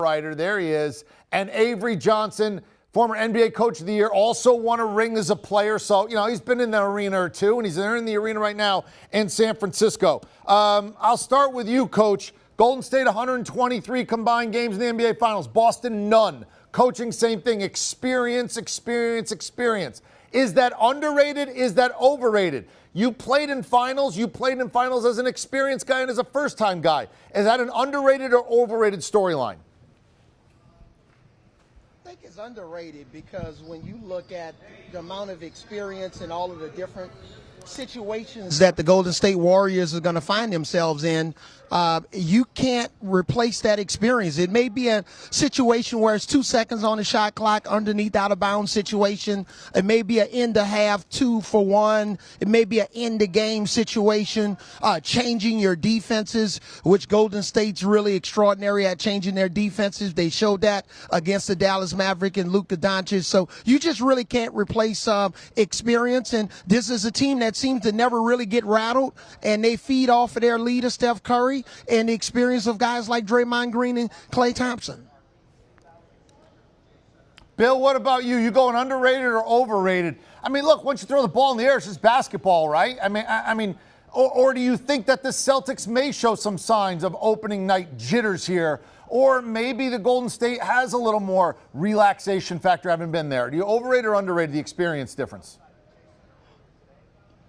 Reiter, there he is, and Avery Johnson, former NBA Coach of the Year, also won a ring as a player. So, he's been in the arena or two, and he's in the arena right now in San Francisco. I'll start with you, Coach. Golden State, 123 combined games in the NBA Finals. Boston, none. Coaching, same thing. Experience. Is that underrated? Is that overrated? You played in finals. You played in finals as an experienced guy and as a first-time guy. Is that an underrated or overrated storyline? I think it's underrated because when you look at the amount of experience and all of the different situations that the Golden State Warriors are going to find themselves in, you can't replace that experience. It may be a situation where it's 2 seconds on the shot clock underneath out of bounds situation. It may be an end of half 2 for 1. It may be an end of game situation, changing your defenses, which Golden State's really extraordinary at changing their defenses. They showed that against the Dallas Maverick and Luka Doncic. So you just really can't replace experience. And this is a team that seems to never really get rattled, and they feed off of their leader, Steph Curry, and the experience of guys like Draymond Green and Klay Thompson. Bill, what about you? You going underrated or overrated? I mean, look, once you throw the ball in the air, it's just basketball, right? Or do you think that the Celtics may show some signs of opening night jitters here? Or maybe the Golden State has a little more relaxation factor, having been there. Do you overrate or underrate the experience difference?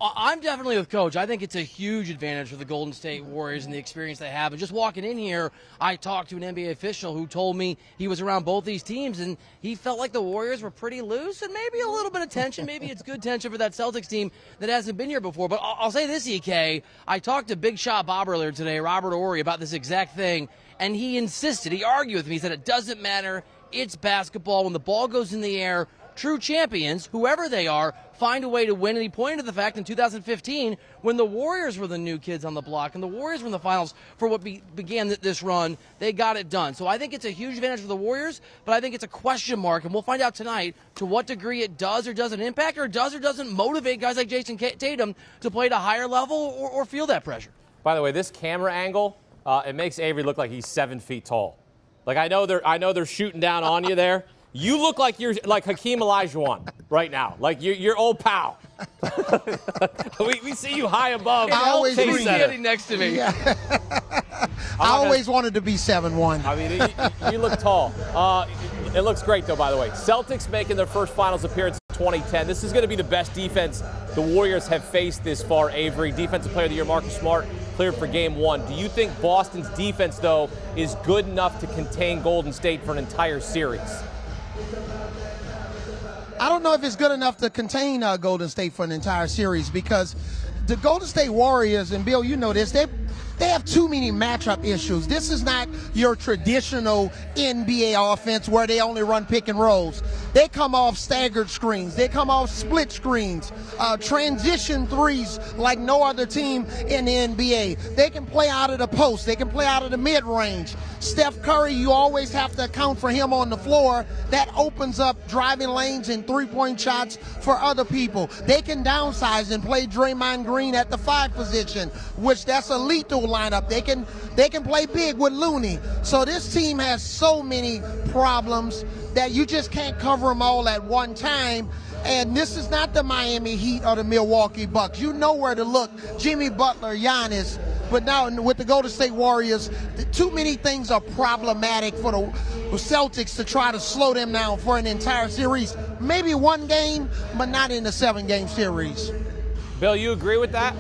I'm definitely with Coach. I think it's a huge advantage for the Golden State Warriors and the experience they have. And just walking in here, I talked to an NBA official who told me he was around both these teams, and he felt like the Warriors were pretty loose and maybe a little bit of tension. Maybe it's good tension for that Celtics team that hasn't been here before. But I'll say this, EK. I talked to Big Shot Bob earlier today, Robert Horry, about this exact thing, and he insisted, he argued with me, he said it doesn't matter, it's basketball. When the ball goes in the air, true champions, whoever they are, find a way to win. And he pointed to the fact in 2015 when the Warriors were the new kids on the block and the Warriors were in the finals for what began this run, they got it done. So I think it's a huge advantage for the Warriors, but I think it's a question mark, and we'll find out tonight to what degree it does or doesn't impact or does or doesn't motivate guys like Jason Tatum to play at a higher level or feel that pressure. By the way, this camera angle, it makes Avery look like he's 7 feet tall. Like, I know they're shooting down on you there. You look like you're like Hakeem Olajuwon right now, like you're old pal. we see you high above. I always standing next to me. Yeah. I always wanted to be 7'1". I mean, you look tall. It looks great, though, by the way. Celtics making their first finals appearance in 2010. This is going to be the best defense the Warriors have faced this far, Avery. Defensive Player of the Year, Marcus Smart, cleared for Game 1. Do you think Boston's defense, though, is good enough to contain Golden State for an entire series? I don't know if it's good enough to contain Golden State for an entire series because the Golden State Warriors, and Bill, you know this, they have too many matchup issues. This is not your traditional NBA offense where they only run pick and rolls. They come off staggered screens. They come off split screens, transition threes like no other team in the NBA. They can play out of the post. They can play out of the mid-range. Steph Curry, you always have to account for him on the floor. That opens up driving lanes and three-point shots for other people. They can downsize and play Draymond Green at the 5 position, which that's a lethal lineup. They can play big with Looney. So this team has so many problems that you just can't cover them all at one time. And this is not the Miami Heat or the Milwaukee Bucks. You know where to look. Jimmy Butler, Giannis. But now with the Golden State Warriors, too many things are problematic for the Celtics to try to slow them down for an entire series. Maybe one game, but not in a 7-game series. Bill, you agree with that?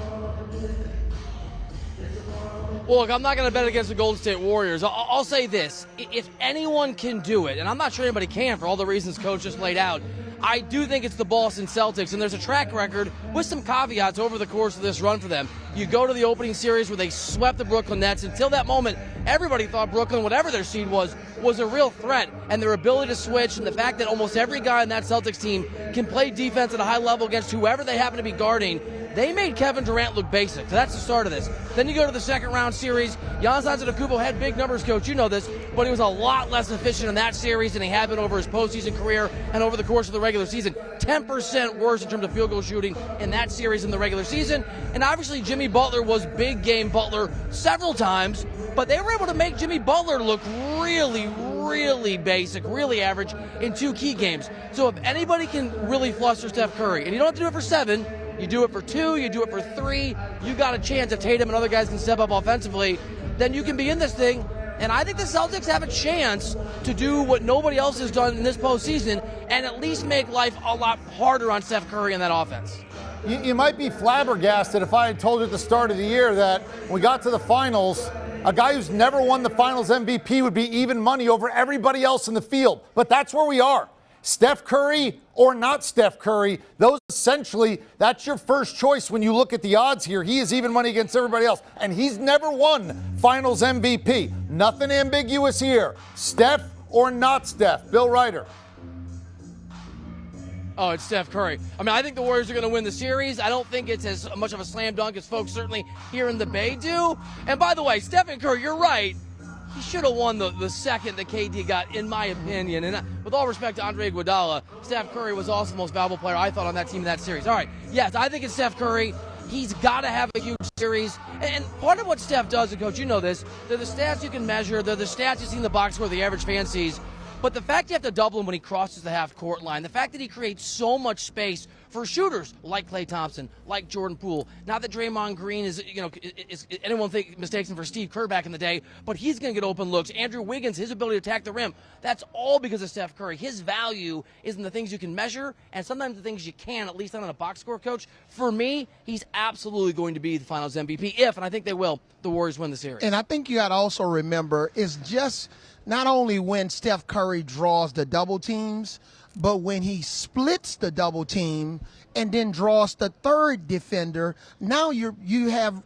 Well, look, I'm not going to bet against the Golden State Warriors. I'll say this. If anyone can do it, and I'm not sure anybody can for all the reasons Coach just laid out, I do think it's the Boston Celtics, and there's a track record with some caveats over the course of this run for them. You go to the opening series where they swept the Brooklyn Nets. Until that moment, everybody thought Brooklyn, whatever their seed was a real threat. And their ability to switch and the fact that almost every guy on that Celtics team can play defense at a high level against whoever they happen to be guarding, they made Kevin Durant look basic. So that's the start of this. Then you go to the second round series. Giannis Antetokounmpo had big numbers, Coach. You know this. But he was a lot less efficient in that series than he had been over his postseason career and over the course of the regular season. 10% worse in terms of field goal shooting in that series in the regular season. And obviously Jimmy Butler was big game Butler several times, but they were able to make Jimmy Butler look really, really basic, really average in 2 key games. So if anybody can really fluster Steph Curry, and you don't have to do it for 7, you do it for 2, you do it for 3, you got a chance if Tatum and other guys can step up offensively, then you can be in this thing. And I think the Celtics have a chance to do what nobody else has done in this postseason and at least make life a lot harder on Steph Curry and that offense. You might be flabbergasted if I had told you at the start of the year that when we got to the finals, a guy who's never won the finals MVP would be even money over everybody else in the field. But that's where we are. Steph Curry or not Steph Curry, that's your first choice when you look at the odds here. He is even money against everybody else, and he's never won finals MVP. Nothing ambiguous here. Steph or not Steph? Bill Reiter. Oh, it's Steph Curry. I mean, I think the Warriors are going to win the series. I don't think it's as much of a slam dunk as folks certainly here in the Bay do. And by the way, Stephen Curry, you're right. He should have won the second that KD got, in my opinion. And with all respect to Andre Iguodala, Steph Curry was also the most valuable player I thought on that team in that series. All right, yes, I think it's Steph Curry. He's got to have a huge series. And part of what Steph does, and Coach, you know this, they're the stats you can measure. They're the stats you see in the box score the average fan sees. But the fact you have to double him when he crosses the half-court line, the fact that he creates so much space for shooters like Klay Thompson, like Jordan Poole. Not that Draymond Green is anyone mistakes him for Steve Kerr back in the day, but he's going to get open looks. Andrew Wiggins, his ability to attack the rim, that's all because of Steph Curry. His value is in the things you can measure and sometimes the things you can, at least not on a box score, Coach. For me, he's absolutely going to be the Finals MVP if, and I think they will, the Warriors win the series. And I think you got to also remember, it's just not only when Steph Curry draws the double teams, but when he splits the double team and then draws the third defender, now you have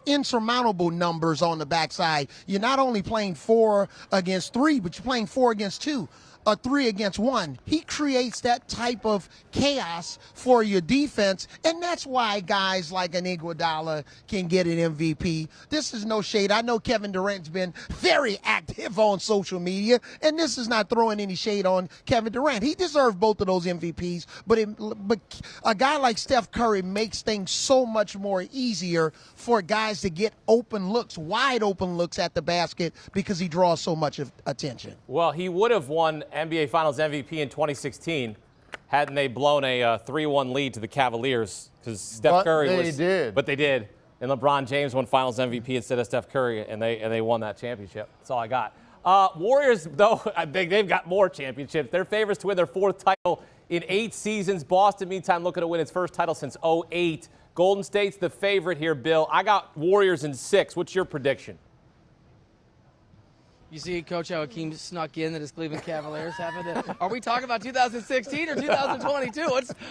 insurmountable numbers on the backside. You're not only playing 4 against 3, but you're playing 4 against 2. A 3 against 1. He creates that type of chaos for your defense, and that's why guys like an Iguodala can get an MVP. This is no shade. I know Kevin Durant's been very active on social media, and this is not throwing any shade on Kevin Durant. He deserved both of those MVPs, but a guy like Steph Curry makes things so much more easier for guys to get open looks, wide open looks at the basket because he draws so much attention. Well, he would have won NBA Finals MVP in 2016 hadn't they blown a 3-1 lead to the Cavaliers because Steph Curry But they did. And LeBron James won Finals MVP instead of Steph Curry, and they won that championship. That's all I got. Warriors, though, I think they've got more championships. They're favorites to win their 4th title in 8 seasons. Boston, meantime, looking to win its first title since 2008. Golden State's the favorite here, Bill. I got Warriors in 6. What's your prediction? You see, Coach, how Hakeem snuck in that his Cleveland Cavaliers happened. Are we talking about 2016 or 2022?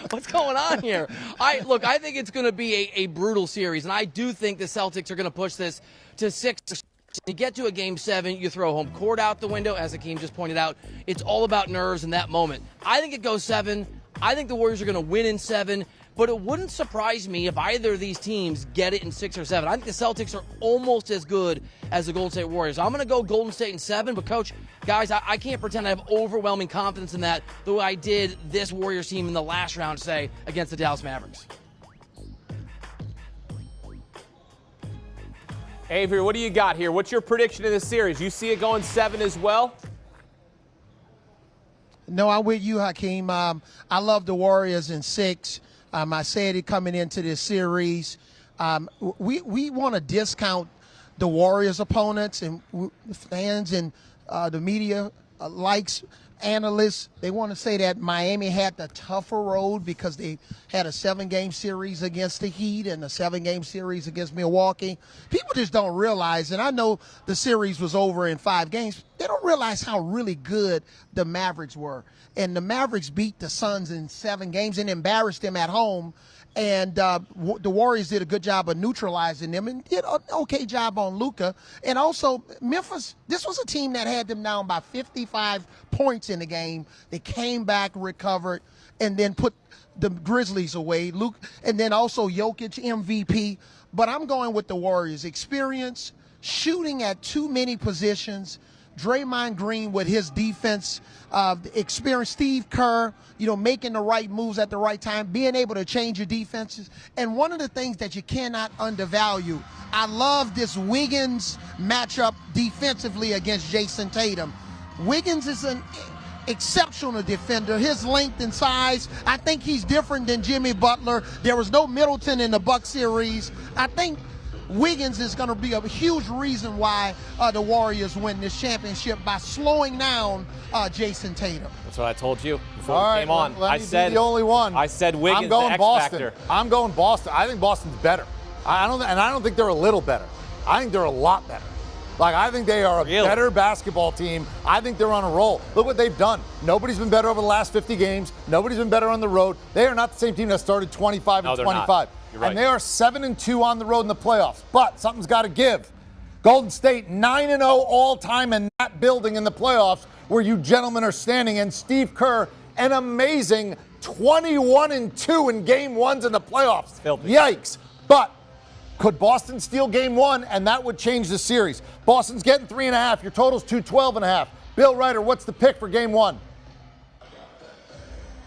What's going on here? I think it's going to be a brutal series, and I do think the Celtics are going to push this to 6. You get to a Game 7, you throw home court out the window, as Hakeem just pointed out. It's all about nerves in that moment. I think it goes 7. I think the Warriors are going to win in 7. But it wouldn't surprise me if either of these teams get it in 6 or 7. I think the Celtics are almost as good as the Golden State Warriors. I'm going to go Golden State in 7, but, Coach, guys, I can't pretend I have overwhelming confidence in that the way I did this Warriors team in the last round, say, against the Dallas Mavericks. Avery, what do you got here? What's your prediction in this series? You see it going 7 as well? No, I'm with you, Hakeem. I love the Warriors in 6. I said it coming into this series. We want to discount the Warriors' opponents, and fans and the media likes analysts. They want to say that Miami had the tougher road because they had a 7-game series against the Heat and a 7-game series against Milwaukee. People just don't realize, and I know the series was over in 5 games, they don't realize how really good the Mavericks were. And the Mavericks beat the Suns in 7 games and embarrassed them at home. And the Warriors did a good job of neutralizing them and did an okay job on Luka. And also, Memphis, this was a team that had them down by 55 points in the game. They came back, recovered, and then put the Grizzlies away. And then also Jokic, MVP. But I'm going with the Warriors. Experience, shooting at too many positions, Draymond Green with his defense, experience, Steve Kerr, making the right moves at the right time, being able to change your defenses. And one of the things that you cannot undervalue, I love this Wiggins matchup defensively against Jason Tatum. Wiggins is an exceptional defender. His length and size, I think he's different than Jimmy Butler. There was no Middleton in the Buck series. I think Wiggins is going to be a huge reason why the Warriors win this championship by slowing down Jason Tatum. That's what I told you before All we right, came on. well, let I me said be the only one. I said Wiggins, I'm going the X Boston. factor. I'm going Boston. I think Boston's better. I don't think they're a little better. I think they're a lot better. Like, I think they are a better basketball team. I think they're on a roll. Look what they've done. Nobody's been better over the last 50 games. Nobody's been better on the road. They are not the same team that started 25 and 25. You're right. And they are 7-2 on the road in the playoffs. But something's got to give. Golden State 9-0 all-time in that building in the playoffs where you gentlemen are standing. And Steve Kerr, an amazing 21-2 in game ones in the playoffs. Filthy. Yikes. But could Boston steal game one? And that would change the series. Boston's getting 3.5. Your total's 212.5. Bill Reiter, what's the pick for game one?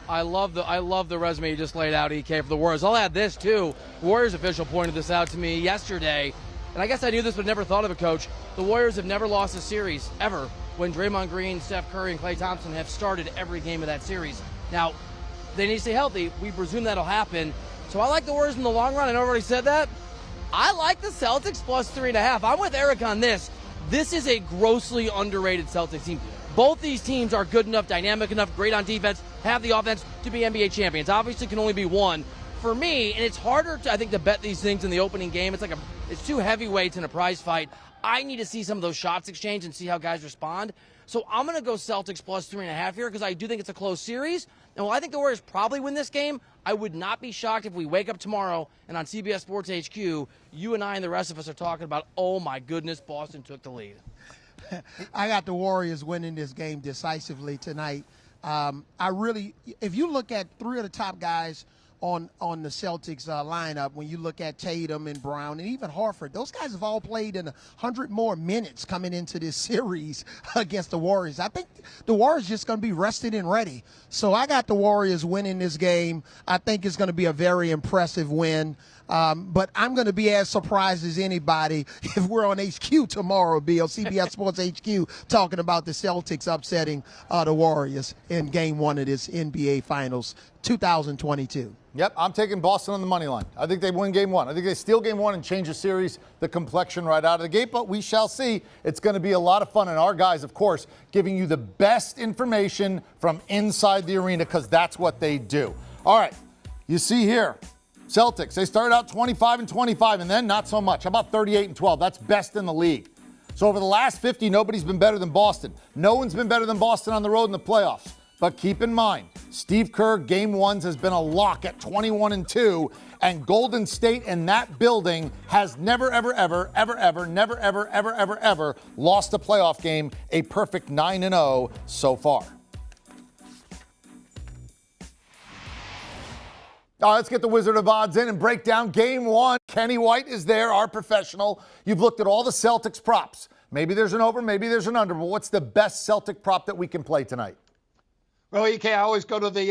I love the resume you just laid out, EK, for the Warriors. I'll add this, too. Warriors official pointed this out to me yesterday, and I guess I knew this but never thought of it, Coach. The Warriors have never lost a series, ever, when Draymond Green, Steph Curry, and Klay Thompson have started every game of that series. Now, they need to stay healthy. We presume that'll happen. So I like the Warriors in the long run. I know I already said that. I like the Celtics plus 3.5. I'm with Eric on this. This is a grossly underrated Celtics team. Both these teams are good enough, dynamic enough, great on defense, have the offense to be NBA champions. Obviously, can only be one. For me, and it's harder, to, I think, to bet these things in the opening game. It's two heavyweights in a prize fight. I need to see some of those shots exchanged and see how guys respond. So I'm going to go Celtics plus 3.5 here because I do think it's a close series. And while I think the Warriors probably win this game, I would not be shocked if we wake up tomorrow and on CBS Sports HQ, you and I and the rest of us are talking about, oh my goodness, Boston took the lead. I got the Warriors winning this game decisively tonight. If you look at three of the top guys on the Celtics lineup, when you look at Tatum and Brown and even Horford, those guys have all played in 100 more minutes coming into this series against the Warriors. I think the Warriors just going to be rested and ready. So I got the Warriors winning this game. I think it's going to be a very impressive win. But I'm going to be as surprised as anybody if we're on HQ tomorrow, Bill, CBS Sports HQ, talking about the Celtics upsetting the Warriors in game one of this NBA Finals 2022. Yep, I'm taking Boston on the money line. I think they win game one. I think they steal game one and change the series, the complexion right out of the gate. But we shall see. It's going to be a lot of fun. And our guys, of course, giving you the best information from inside the arena because that's what they do. All right, you see here. Celtics, they started out 25-25 and then not so much. How about 38-12? That's best in the league. So over the last 50, nobody's been better than Boston. No one's been better than Boston on the road in the playoffs. But keep in mind, Steve Kerr, game ones has been a lock at 21-2, and Golden State in that building has never, ever, ever, ever, ever, never, ever, ever, ever, ever lost a playoff game, a perfect 9-0 so far. Let's get the Wizard of Odds in and break down game one. Kenny White is there, our professional. You've looked at all the Celtics props. Maybe there's an over, maybe there's an under, but what's the best Celtic prop that we can play tonight? Well, EK, I always go to the,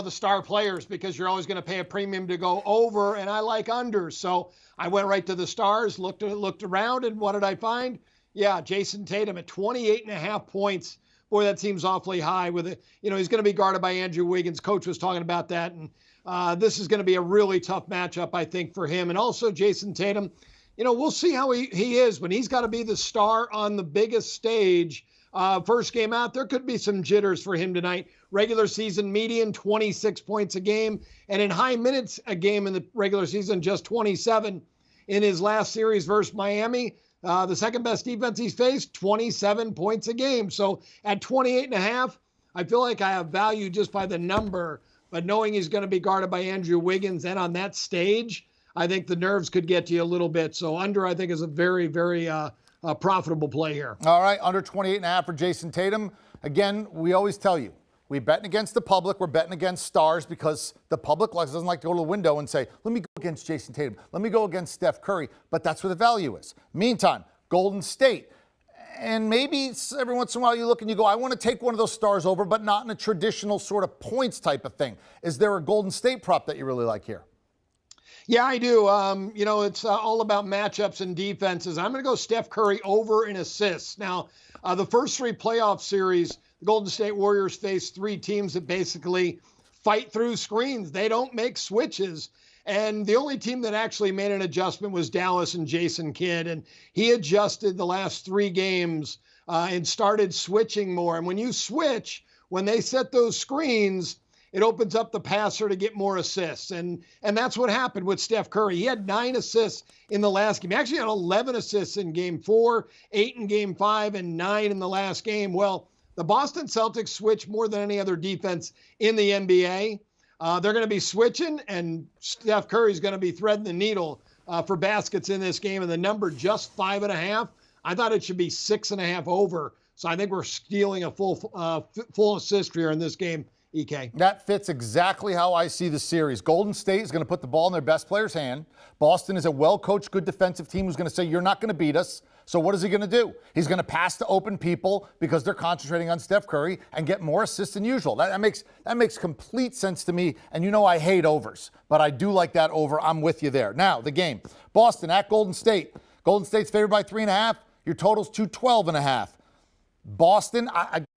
the star players because you're always going to pay a premium to go over, and I like unders. So I went right to the stars, looked around, and what did I find? Yeah, Jason Tatum at 28.5 points. Boy, that seems awfully high. With it, he's going to be guarded by Andrew Wiggins. Coach was talking about that, and this is going to be a really tough matchup, I think, for him. And also Jason Tatum, we'll see how he is when he's got to be the star on the biggest stage. First game out, there could be some jitters for him tonight. Regular season median, 26 points a game. And in high minutes a game in the regular season, just 27. In his last series versus Miami, the second best defense he's faced, 27 points a game. So at 28.5, I feel like I have value just by the number. But knowing he's going to be guarded by Andrew Wiggins and on that stage, I think the nerves could get to you a little bit. So under, I think, is a very, very profitable play here. All right, under 28.5 for Jason Tatum. Again, we always tell you, we're betting against the public. We're betting against stars because the public doesn't like to go to the window and say, let me go against Jason Tatum. Let me go against Steph Curry. But that's where the value is. Meantime, Golden State. And maybe every once in a while you look and you go, I want to take one of those stars over, but not in a traditional sort of points type of thing. Is there a Golden State prop that you really like here? Yeah, I do. It's all about matchups and defenses. I'm going to go Steph Curry over in assists. Now, the first three playoff series, the Golden State Warriors faced three teams that basically fight through screens. They don't make switches. And the only team that actually made an adjustment was Dallas and Jason Kidd. And he adjusted the last three games and started switching more. And when you switch, when they set those screens, it opens up the passer to get more assists. And that's what happened with Steph Curry. He had 9 assists in the last game. He actually had 11 assists in game 4, 8 in game 5, and 9 in the last game. Well, the Boston Celtics switch more than any other defense in the NBA. They're going to be switching, and Steph Curry's going to be threading the needle for baskets in this game. And the number just 5.5. I thought it should be 6.5 over. So I think we're stealing a full assist here in this game, EK. That fits exactly how I see the series. Golden State is going to put the ball in their best player's hand. Boston is a well-coached, good defensive team who's going to say, you're not going to beat us. So what is he going to do? He's going to pass to open people because they're concentrating on Steph Curry and get more assists than usual. That makes complete sense to me. And you know I hate overs, but I do like that over. I'm with you there. Now, the game. Boston at Golden State. Golden State's favored by 3.5. Your total's 212.5. Boston,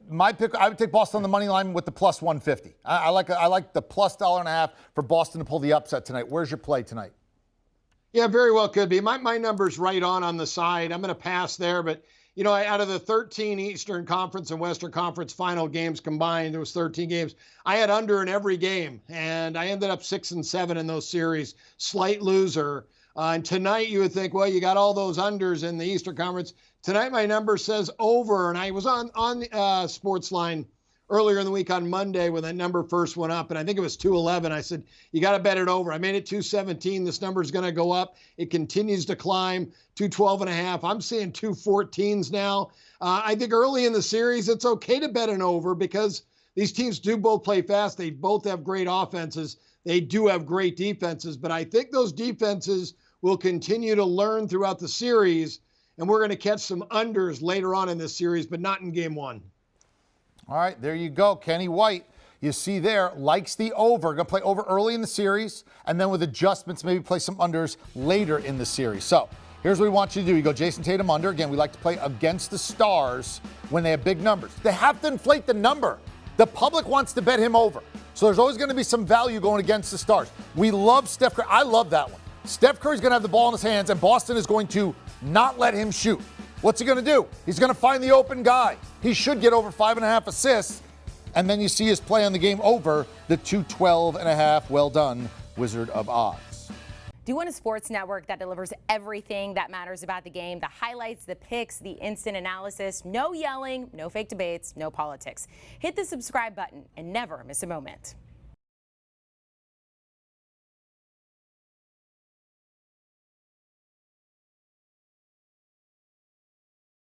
my pick, I would take Boston on the money line with the plus 150. I like the plus $1.50 for Boston to pull the upset tonight. Where's your play tonight? Yeah, very well could be. My number's right on the side. I'm going to pass there, but out of the 13 Eastern Conference and Western Conference final games combined, there was 13 games. I had under in every game, and I ended up 6-7 in those series. Slight loser. And tonight you would think, well, you got all those unders in the Eastern Conference. Tonight my number says over, and I was on Sportsline earlier in the week on Monday when that number first went up, and I think it was 211. I said, you got to bet it over. I made it 217. This number is going to go up. It continues to climb, 212.5. I'm seeing 214s now. I think early in the series, it's okay to bet an over because these teams do both play fast. They both have great offenses. They do have great defenses, but I think those defenses will continue to learn throughout the series, and we're going to catch some unders later on in this series, but not in game 1. All right, there you go. Kenny White, you see there, likes the over. Going to play over early in the series, and then with adjustments, maybe play some unders later in the series. So here's what we want you to do. You go Jason Tatum under. Again, we like to play against the Stars when they have big numbers. They have to inflate the number. The public wants to bet him over. So there's always going to be some value going against the Stars. We love Steph Curry. I love that one. Steph Curry's going to have the ball in his hands, and Boston is going to not let him shoot. What's he going to do? He's going to find the open guy. He should get over 5.5 assists. And then you see his play on the game over the 212.5. Well done, Wizard of Oz. Do you want a sports network that delivers everything that matters about the game? The highlights, the picks, the instant analysis, no yelling, no fake debates, no politics. Hit the subscribe button and never miss a moment.